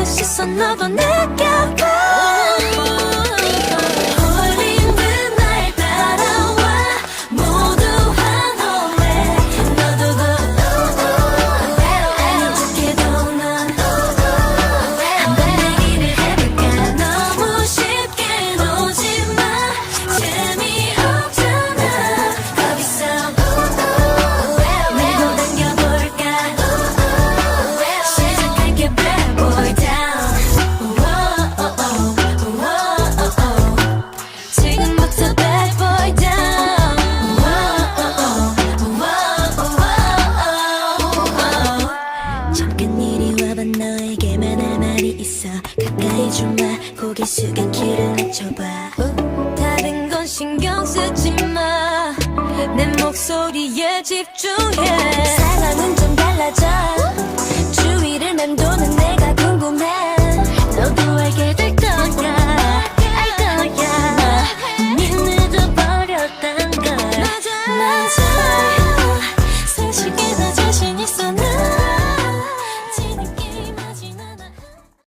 시선 너도 느껴봐. 너에게만 할 말이 있어. 가까이 좀 와. 고개 숙여 귀를 맞춰봐. 다른 건 신경 쓰지 마. 내 목소리에 집중해.